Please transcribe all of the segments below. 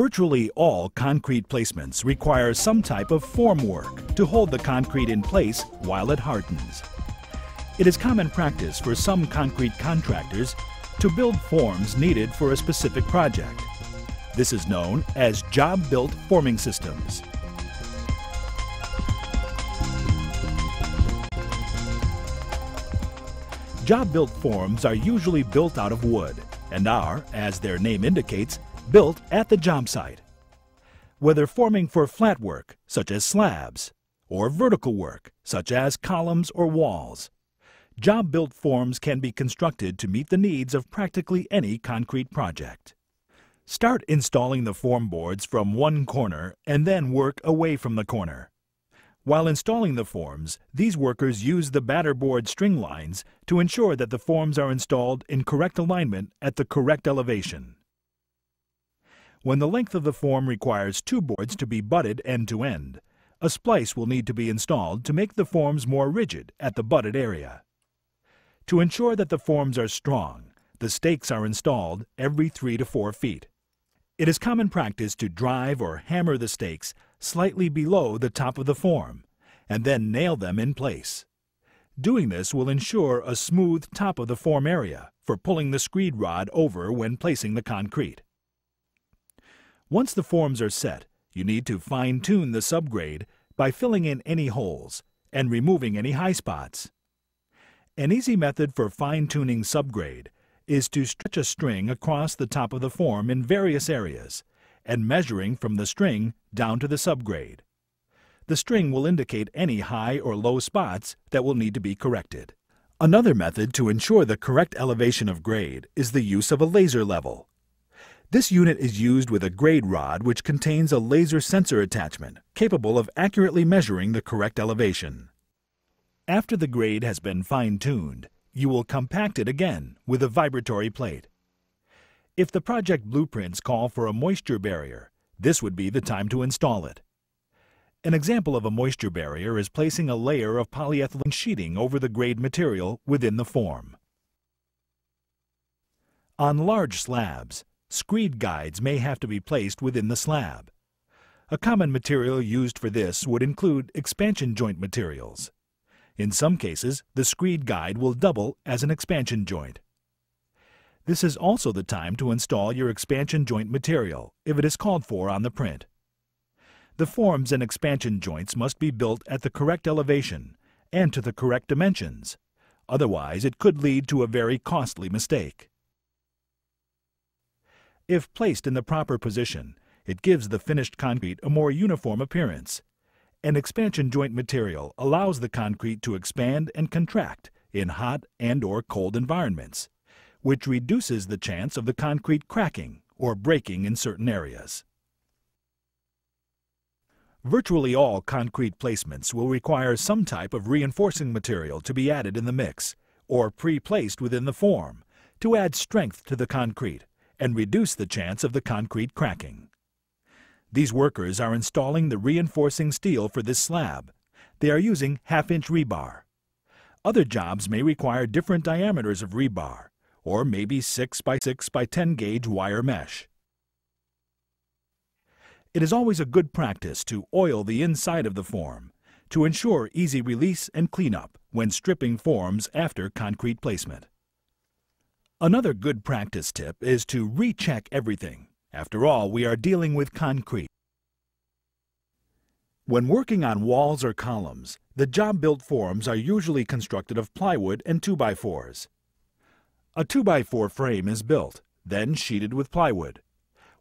Virtually all concrete placements require some type of formwork to hold the concrete in place while it hardens. It is common practice for some concrete contractors to build forms needed for a specific project. This is known as job-built forming systems. Job-built forms are usually built out of wood and are, as their name indicates, built at the job site. Whether forming for flat work, such as slabs, or vertical work, such as columns or walls, job-built forms can be constructed to meet the needs of practically any concrete project. Start installing the form boards from one corner and then work away from the corner. While installing the forms, these workers use the batter board string lines to ensure that the forms are installed in correct alignment at the correct elevation. When the length of the form requires two boards to be butted end to end, a splice will need to be installed to make the forms more rigid at the butted area. To ensure that the forms are strong, the stakes are installed every 3 to 4 feet. It is common practice to drive or hammer the stakes slightly below the top of the form and then nail them in place. Doing this will ensure a smooth top of the form area for pulling the screed rod over when placing the concrete. Once the forms are set, you need to fine-tune the subgrade by filling in any holes and removing any high spots. An easy method for fine-tuning subgrade is to stretch a string across the top of the form in various areas and measuring from the string down to the subgrade. The string will indicate any high or low spots that will need to be corrected. Another method to ensure the correct elevation of grade is the use of a laser level. This unit is used with a grade rod which contains a laser sensor attachment capable of accurately measuring the correct elevation. After the grade has been fine-tuned, you will compact it again with a vibratory plate. If the project blueprints call for a moisture barrier, this would be the time to install it. An example of a moisture barrier is placing a layer of polyethylene sheeting over the grade material within the form. On large slabs, screed guides may have to be placed within the slab. A common material used for this would include expansion joint materials. In some cases, the screed guide will double as an expansion joint. This is also the time to install your expansion joint material if it is called for on the print. The forms and expansion joints must be built at the correct elevation and to the correct dimensions. Otherwise, it could lead to a very costly mistake. If placed in the proper position, it gives the finished concrete a more uniform appearance. An expansion joint material allows the concrete to expand and contract in hot and/or cold environments, which reduces the chance of the concrete cracking or breaking in certain areas. Virtually all concrete placements will require some type of reinforcing material to be added in the mix or pre-placed within the form to add strength to the concrete and reduce the chance of the concrete cracking. These workers are installing the reinforcing steel for this slab. They are using half-inch rebar. Other jobs may require different diameters of rebar, or maybe 6 by 6 by 10 gauge wire mesh. It is always a good practice to oil the inside of the form to ensure easy release and cleanup when stripping forms after concrete placement. Another good practice tip is to recheck everything. After all, we are dealing with concrete. When working on walls or columns, the job-built forms are usually constructed of plywood and 2x4s. A 2x4 frame is built, then sheeted with plywood.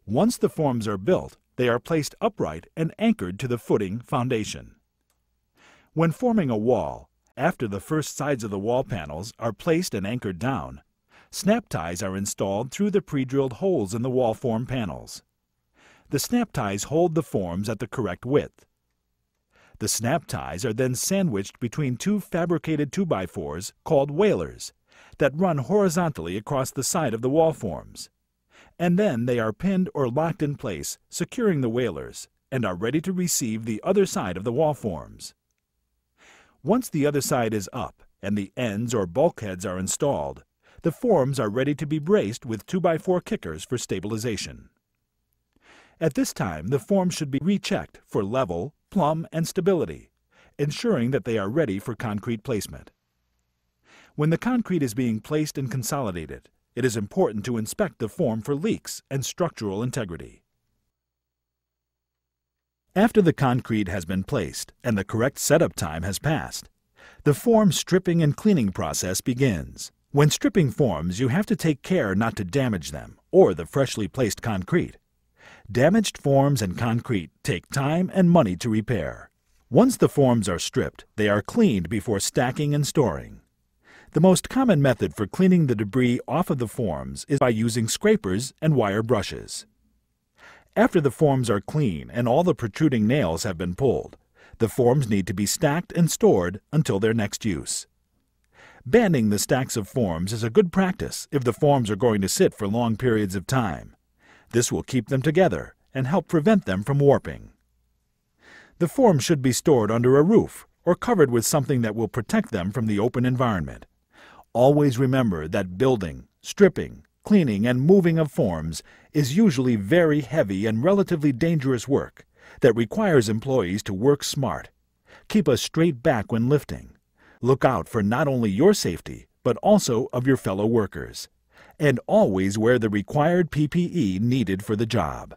Once the forms are built, they are placed upright and anchored to the footing foundation. When forming a wall, after the first sides of the wall panels are placed and anchored down, snap ties are installed through the pre-drilled holes in the wall form panels. The snap ties hold the forms at the correct width. The snap ties are then sandwiched between two fabricated 2x4s called wailers that run horizontally across the side of the wall forms. And then they are pinned or locked in place, securing the wailers, and are ready to receive the other side of the wall forms. Once the other side is up and the ends or bulkheads are installed, the forms are ready to be braced with 2x4 kickers for stabilization. At this time, the forms should be rechecked for level, plumb, and stability, ensuring that they are ready for concrete placement. When the concrete is being placed and consolidated, it is important to inspect the form for leaks and structural integrity. After the concrete has been placed and the correct setup time has passed, the form stripping and cleaning process begins. When stripping forms, you have to take care not to damage them or the freshly placed concrete. Damaged forms and concrete take time and money to repair. Once the forms are stripped, they are cleaned before stacking and storing. The most common method for cleaning the debris off of the forms is by using scrapers and wire brushes. After the forms are clean and all the protruding nails have been pulled, the forms need to be stacked and stored until their next use. Banding the stacks of forms is a good practice if the forms are going to sit for long periods of time. This will keep them together and help prevent them from warping. The forms should be stored under a roof or covered with something that will protect them from the open environment. Always remember that building, stripping, cleaning, and moving of forms is usually very heavy and relatively dangerous work that requires employees to work smart. Keep a straight back when lifting. Look out for not only your safety, but also of your fellow workers. And always wear the required PPE needed for the job.